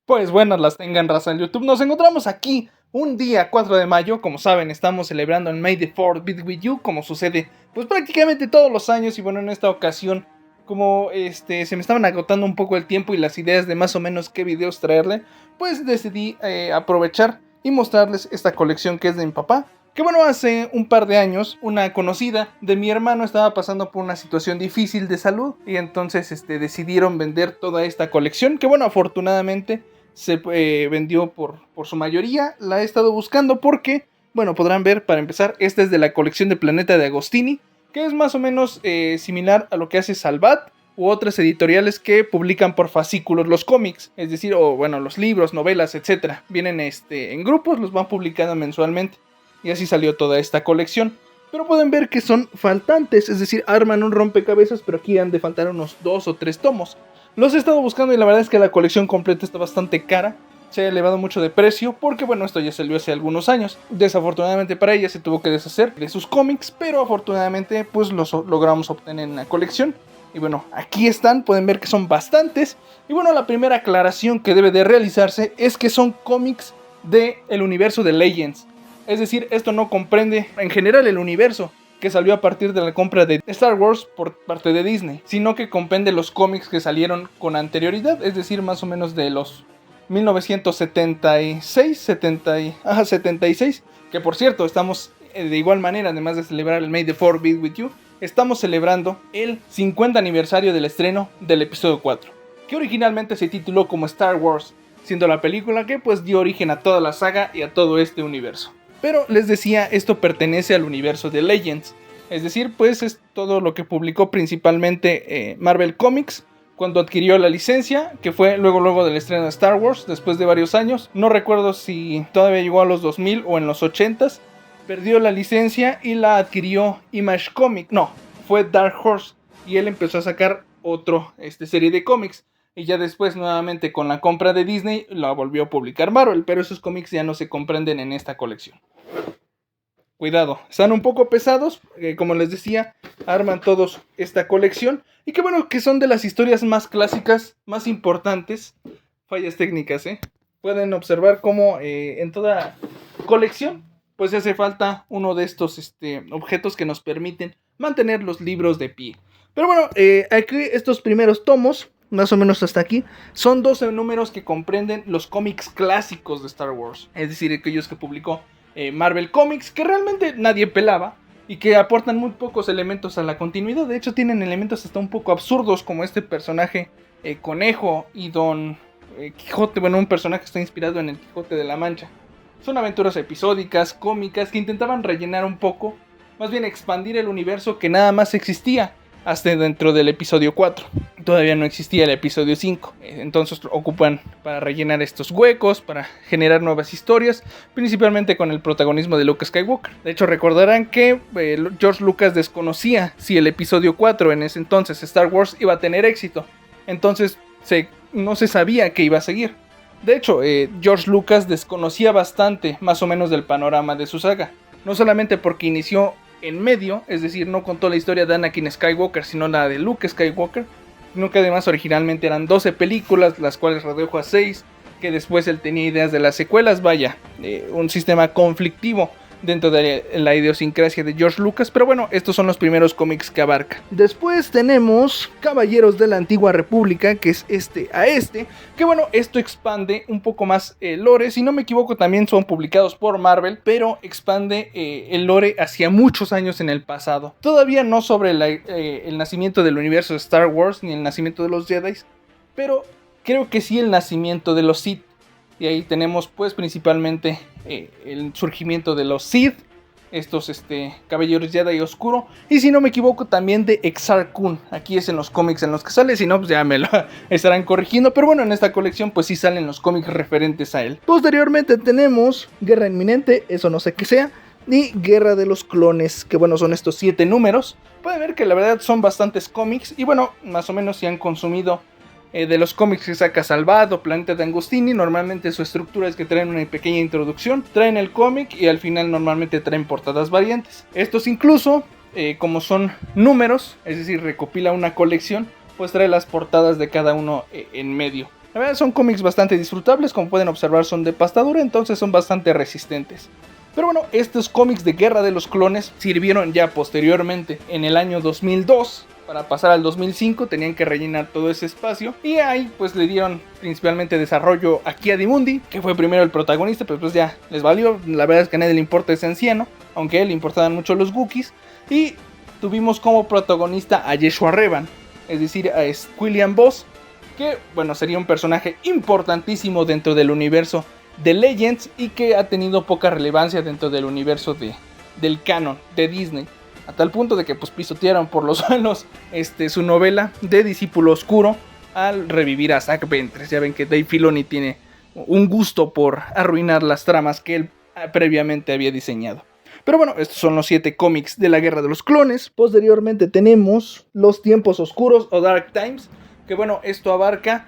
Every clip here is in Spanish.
Pues buenas las tengan, raza en YouTube. Nos encontramos aquí un día 4 de mayo. Como saben, estamos celebrando el May the 4th be with you, como sucede pues prácticamente todos los años. Y bueno, en esta ocasión, como se me estaban agotando un poco el tiempo y las ideas de más o menos qué videos traerle, pues decidí aprovechar y mostrarles esta colección que es de mi papá. Que bueno, hace un par de años una conocida de mi hermano estaba pasando por una situación difícil de salud y entonces decidieron vender toda esta colección, que bueno, afortunadamente se vendió por su mayoría. La he estado buscando porque, bueno, podrán ver, para empezar, esta es de la colección de Planeta de Agostini, que es más o menos similar a lo que hace Salvat u otras editoriales que publican por fascículos los cómics, es decir, o bueno, los libros, novelas, etcétera. Vienen en grupos, los van publicando mensualmente. Y así salió toda esta colección. Pero pueden ver que son faltantes, es decir, arman un rompecabezas, pero aquí han de faltar unos 2 o 3 tomos. Los he estado buscando y la verdad es que la colección completa está bastante cara. Se ha elevado mucho de precio porque bueno, esto ya salió hace algunos años. Desafortunadamente para ella se tuvo que deshacer de sus cómics, pero afortunadamente pues los logramos obtener en la colección. Y bueno, aquí están, pueden ver que son bastantes. Y bueno, la primera aclaración que debe de realizarse es que son cómics del universo de Legends. Es decir, esto no comprende en general el universo que salió a partir de la compra de Star Wars por parte de Disney, sino que comprende los cómics que salieron con anterioridad, es decir, más o menos de los 1976, que por cierto, estamos de igual manera, además de celebrar el May the 4th be with you, estamos celebrando el 50 aniversario del estreno del episodio 4, que originalmente se tituló como Star Wars, siendo la película que pues dio origen a toda la saga y a todo este universo. Pero les decía, esto pertenece al universo de Legends. Es decir, pues es todo lo que publicó principalmente Marvel Comics cuando adquirió la licencia, que fue luego del estreno de Star Wars, después de varios años. No recuerdo si todavía llegó a los 2000 o en los 80s. Perdió la licencia y la adquirió Image Comics. No, fue Dark Horse. Y él empezó a sacar otra serie de cómics. Y ya después, nuevamente con la compra de Disney, la volvió a publicar Marvel. Pero esos cómics ya no se comprenden en esta colección. Cuidado, están un poco pesados. Como les decía, arman todos esta colección. Y que bueno, que son de las historias más clásicas, más importantes. Fallas técnicas, Pueden observar cómo en toda colección, pues hace falta uno de estos objetos que nos permiten mantener los libros de pie. Pero bueno, aquí estos primeros tomos, más o menos hasta aquí, son 12 números que comprenden los cómics clásicos de Star Wars. Es decir, aquellos que publicó Marvel Comics, que realmente nadie pelaba y que aportan muy pocos elementos a la continuidad. De hecho, tienen elementos hasta un poco absurdos, como este personaje Conejo y Don Quijote. Bueno, un personaje que está inspirado en el Quijote de la Mancha. Son aventuras episódicas, cómicas, que intentaban rellenar un poco, más bien expandir el universo que nada más existía hasta dentro del episodio 4. Todavía no existía el episodio 5. Entonces ocupan para rellenar estos huecos, para generar nuevas historias, principalmente con el protagonismo de Luke Skywalker. De hecho, recordarán que George Lucas desconocía si el episodio 4 en ese entonces, Star Wars, iba a tener éxito. Entonces no se sabía que iba a seguir. De hecho, George Lucas desconocía bastante más o menos del panorama de su saga. No solamente porque inició en medio, es decir, no contó la historia de Anakin Skywalker, sino la de Luke Skywalker, sino que además originalmente eran 12 películas, las cuales redujo a 6, que después él tenía ideas de las secuelas, vaya, un sistema conflictivo dentro de la idiosincrasia de George Lucas. Pero bueno, estos son los primeros cómics que abarca. Después tenemos Caballeros de la Antigua República, que es que bueno, esto expande un poco más el lore. Si no me equivoco, también son publicados por Marvel, pero expande el lore hacia muchos años en el pasado. Todavía no sobre el nacimiento del universo de Star Wars, ni el nacimiento de los Jedi, pero creo que sí el nacimiento de los Sith. Y ahí tenemos pues principalmente el surgimiento de los Sith, estos caballeros Jedi oscuro, y si no me equivoco también de Exar Kun. Aquí es en los cómics en los que sale, si no pues ya me lo estarán corrigiendo, pero bueno, en esta colección pues sí salen los cómics referentes a él. Posteriormente tenemos Guerra Inminente, eso no sé qué sea, y Guerra de los Clones, que bueno, son estos 7 números. Pueden ver que la verdad son bastantes cómics, y bueno, más o menos si han consumido de los cómics que saca Salvat o Planeta de Agostini, normalmente su estructura es que traen una pequeña introducción, traen el cómic y al final normalmente traen portadas variantes. Estos incluso, como son números, es decir, recopila una colección, pues trae las portadas de cada uno en medio. La verdad son cómics bastante disfrutables, como pueden observar son de pastadura, entonces son bastante resistentes. Pero bueno, estos cómics de Guerra de los Clones sirvieron ya posteriormente en el año 2002. Para pasar al 2005 tenían que rellenar todo ese espacio. Y ahí pues le dieron principalmente desarrollo a Ki-Adi-Mundi, que fue primero el protagonista, pero pues ya les valió. La verdad es que a nadie le importa ese anciano, aunque a él le importaban mucho los Wookiees. Y tuvimos como protagonista a Yeshua Revan, es decir, a William Boss, que bueno, sería un personaje importantísimo dentro del universo de Legends y que ha tenido poca relevancia dentro del universo del canon de Disney. A tal punto de que pues pisotearon por los suelos su novela de Discípulo Oscuro al revivir a Zack Ventress. Ya ven que Dave Filoni tiene un gusto por arruinar las tramas que él previamente había diseñado. Pero bueno, estos son los 7 cómics de la Guerra de los Clones. Posteriormente tenemos Los Tiempos Oscuros o Dark Times, que bueno, esto abarca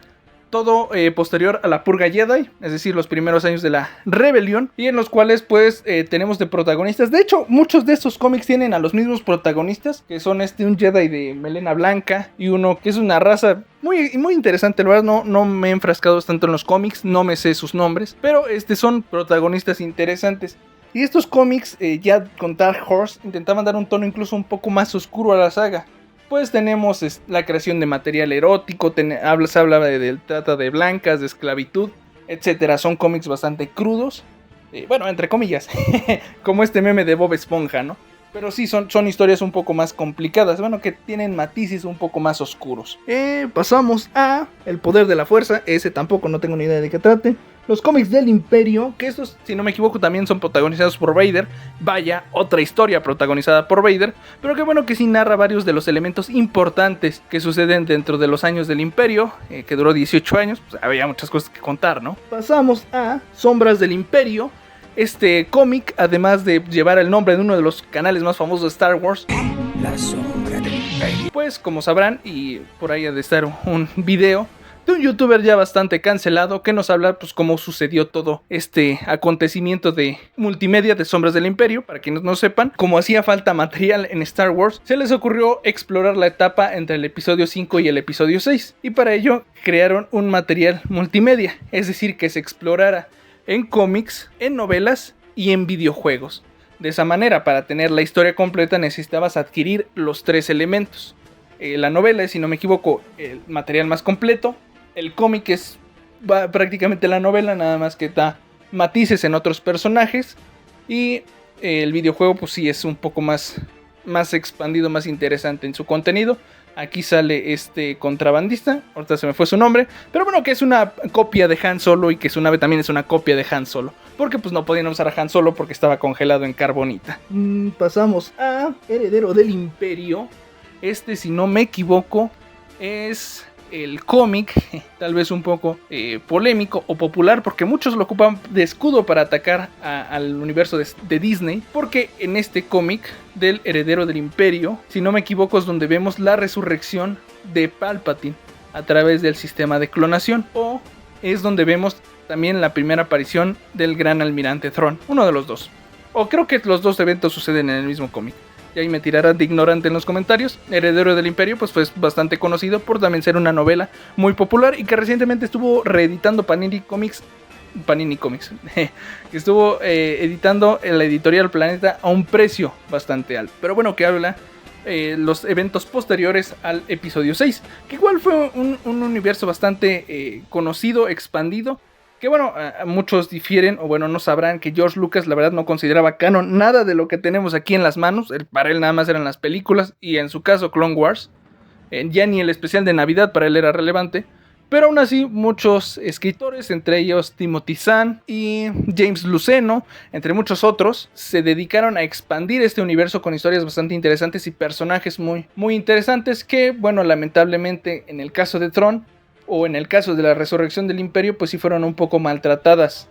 todo posterior a la Purga Jedi, es decir, los primeros años de la rebelión, y en los cuales pues tenemos de protagonistas. De hecho, muchos de estos cómics tienen a los mismos protagonistas, que son un Jedi de melena blanca y uno que es una raza muy, muy interesante. La verdad no me he enfrascado tanto en los cómics, no me sé sus nombres, pero son protagonistas interesantes. Y estos cómics, ya con Dark Horse, intentaban dar un tono incluso un poco más oscuro a la saga. Pues tenemos la creación de material erótico, se habla del trata de blancas, de esclavitud, etc. Son cómics bastante crudos, bueno, entre comillas, como este meme de Bob Esponja, ¿no? Pero sí, son historias un poco más complicadas, bueno, que tienen matices un poco más oscuros. Pasamos a El Poder de la Fuerza, ese tampoco no tengo ni idea de qué trate. Los cómics del Imperio, que estos, si no me equivoco, también son protagonizados por Vader. Vaya, otra historia protagonizada por Vader, pero que bueno que sí narra varios de los elementos importantes que suceden dentro de los años del Imperio, que duró 18 años, pues había muchas cosas que contar, ¿no? Pasamos a Sombras del Imperio. Este cómic, además de llevar el nombre de uno de los canales más famosos de Star Wars, La Sombra del Imperio, pues como sabrán, y por ahí ha de estar un video de un youtuber ya bastante cancelado que nos habla pues cómo sucedió todo este acontecimiento de multimedia de Sombras del Imperio. Para quienes no sepan, como hacía falta material en Star Wars, se les ocurrió explorar la etapa entre el episodio 5 y el episodio 6, y para ello crearon un material multimedia, es decir, que se explorara en cómics, en novelas y en videojuegos. De esa manera, para tener la historia completa necesitabas adquirir los 3 elementos. La novela es, si no me equivoco, el material más completo. El cómic es prácticamente la novela, nada más que da matices en otros personajes. Y el videojuego pues sí es un poco más expandido, más interesante en su contenido. Aquí sale este contrabandista, ahorita se me fue su nombre, pero bueno, que es una copia de Han Solo y que su nave también es una copia de Han Solo, porque pues no podían usar a Han Solo porque estaba congelado en carbonita. Pasamos a Heredero del Imperio. Si no me equivoco, es el cómic, tal vez un poco polémico o popular, porque muchos lo ocupan de escudo para atacar al universo de Disney, porque en este cómic del Heredero del Imperio, si no me equivoco, es donde vemos la resurrección de Palpatine a través del sistema de clonación, o es donde vemos también la primera aparición del Gran Almirante Thrawn, uno de los dos, o creo que los dos eventos suceden en el mismo cómic. Y ahí me tirarán de ignorante en los comentarios. Heredero del Imperio pues fue bastante conocido por también ser una novela muy popular y que recientemente estuvo reeditando Panini Comics, que estuvo editando la editorial Planeta a un precio bastante alto. Pero bueno, que habla los eventos posteriores al episodio 6, que igual fue un universo bastante conocido, expandido. Que bueno, muchos difieren, o bueno, no sabrán que George Lucas la verdad no consideraba canon nada de lo que tenemos aquí en las manos. Para él nada más eran las películas, y en su caso Clone Wars. Ya ni el especial de Navidad para él era relevante. Pero aún así, muchos escritores, entre ellos Timothy Zahn y James Luceno, entre muchos otros, se dedicaron a expandir este universo con historias bastante interesantes y personajes muy, muy interesantes que, bueno, lamentablemente en el caso de Thrawn, o en el caso de la resurrección del Imperio, pues sí fueron un poco maltratadas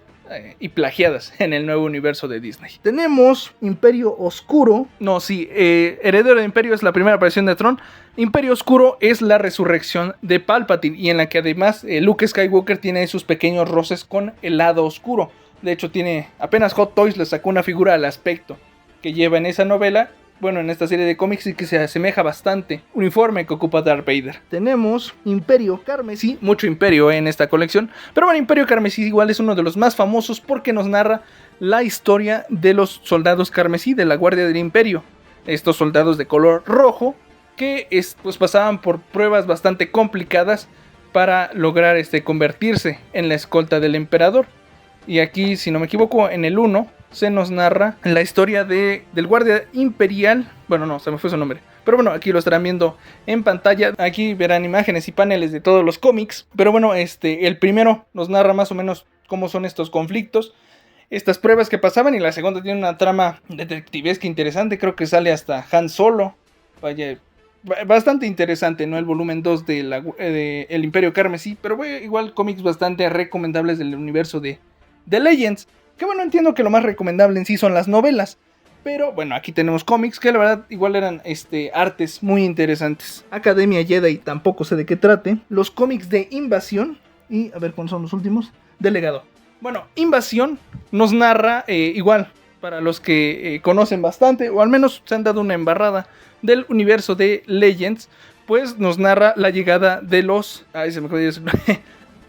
y plagiadas en el nuevo universo de Disney. Tenemos Imperio Oscuro. No, sí, Heredero del Imperio es la primera aparición de Thrawn. Imperio Oscuro es la resurrección de Palpatine, y en la que además Luke Skywalker tiene sus pequeños roces con el lado oscuro. De hecho, apenas Hot Toys le sacó una figura al aspecto que lleva en esa novela, bueno, en esta serie de cómics y que se asemeja bastante uniforme que ocupa Darth Vader. Tenemos Imperio Carmesí, mucho Imperio en esta colección, pero bueno, Imperio Carmesí igual es uno de los más famosos porque nos narra la historia de los soldados carmesí de la Guardia del Imperio. Estos soldados de color rojo que pues pasaban por pruebas bastante complicadas para lograr convertirse en la escolta del emperador. Y aquí, si no me equivoco, en el 1 se nos narra la historia del guardia imperial. Bueno, no, se me fue su nombre. Pero bueno, aquí lo estarán viendo en pantalla. Aquí verán imágenes y paneles de todos los cómics. Pero bueno, el primero nos narra más o menos cómo son estos conflictos, estas pruebas que pasaban. Y la segunda tiene una trama detectivesca interesante. Creo que sale hasta Han Solo. Vaya, bastante interesante, ¿no? El volumen 2 de El Imperio Carmesí. Pero bueno, igual cómics bastante recomendables del universo de Legends. Que bueno, entiendo que lo más recomendable en sí son las novelas. Pero bueno, aquí tenemos cómics que la verdad igual eran artes muy interesantes. Academia Jedi, tampoco sé de qué trate. Los cómics de Invasión. Y a ver cuáles son los últimos. De Legado. Bueno, Invasión nos narra igual, para los que conocen bastante, o al menos se han dado una embarrada del universo de Legends, pues nos narra la llegada de los... Ay, se me acaba de ir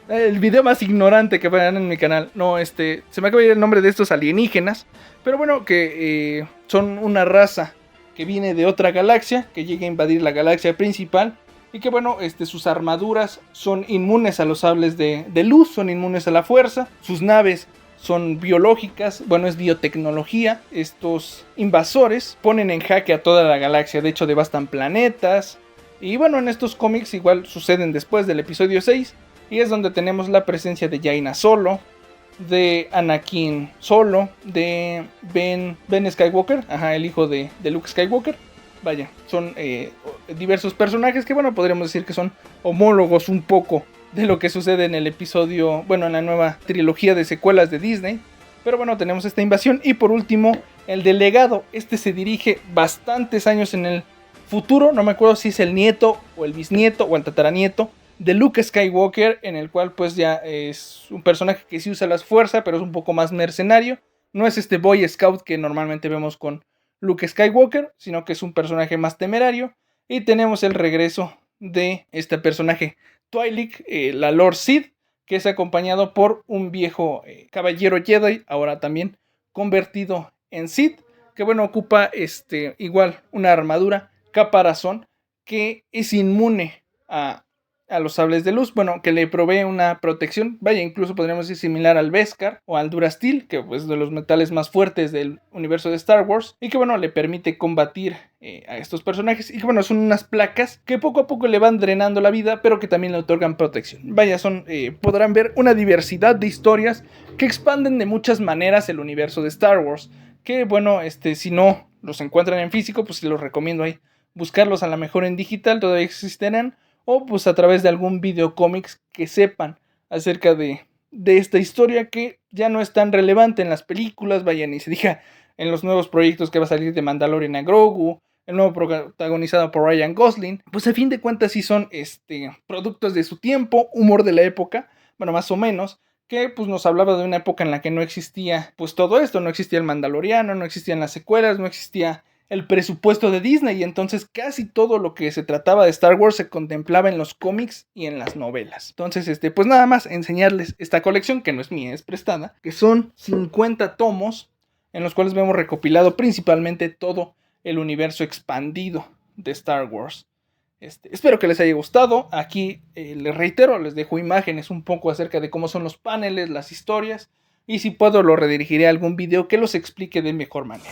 el video más ignorante que verán en mi canal. No, se me acaba de ir el nombre de estos alienígenas. Pero bueno, que son una raza que viene de otra galaxia, que llega a invadir la galaxia principal. Y que bueno, sus armaduras son inmunes a los sables de luz, son inmunes a la fuerza. Sus naves son biológicas, bueno, es biotecnología. Estos invasores ponen en jaque a toda la galaxia, de hecho devastan planetas. Y bueno, en estos cómics igual suceden después del episodio 6. Y es donde tenemos la presencia de Jaina Solo, de Anakin Solo, de Ben Skywalker, el hijo de Luke Skywalker. Vaya, son diversos personajes que bueno, podríamos decir que son homólogos un poco de lo que sucede en el episodio, bueno, en la nueva trilogía de secuelas de Disney. Pero bueno, tenemos esta invasión. Y por último, el de Legado. Se dirige bastantes años en el futuro. No me acuerdo si es el nieto o el bisnieto o el tataranieto de Luke Skywalker, en el cual pues ya es un personaje que sí usa las fuerzas, pero es un poco más mercenario. No es Boy Scout que normalmente vemos con Luke Skywalker, sino que es un personaje más temerario. Y tenemos el regreso de este personaje Twi'lek, la Lord Sith, que es acompañado por un viejo caballero Jedi, ahora también convertido en Sith, que bueno, ocupa igual una armadura caparazón que es inmune a los sables de luz, bueno, que le provee una protección, vaya, incluso podríamos decir similar al Beskar o al Durasteel, que pues de los metales más fuertes del universo de Star Wars, y que bueno, le permite combatir a estos personajes, y que bueno, son unas placas que poco a poco le van drenando la vida, pero que también le otorgan protección. Vaya, podrán ver una diversidad de historias que expanden de muchas maneras el universo de Star Wars, que bueno, si no los encuentran en físico, pues los recomiendo ahí buscarlos, a lo mejor en digital todavía existirán, o pues a través de algún videocómics que sepan acerca de esta historia, que ya no es tan relevante en las películas, vaya, ni se diga en los nuevos proyectos que va a salir de Mandalorian a Grogu, el nuevo protagonizado por Ryan Gosling. Pues a fin de cuentas sí son productos de su tiempo, humor de la época, bueno, más o menos, que pues nos hablaba de una época en la que no existía pues todo esto, no existía el Mandaloriano, no existían las secuelas, no existía el presupuesto de Disney, y entonces casi todo lo que se trataba de Star Wars se contemplaba en los cómics y en las novelas. Entonces, pues nada más enseñarles esta colección, que no es mía, es prestada, que son 50 tomos, en los cuales vemos recopilado principalmente todo el universo expandido de Star Wars. Espero que les haya gustado. Aquí les reitero, les dejo imágenes un poco acerca de cómo son los paneles, las historias, y si puedo lo redirigiré a algún video que los explique de mejor manera.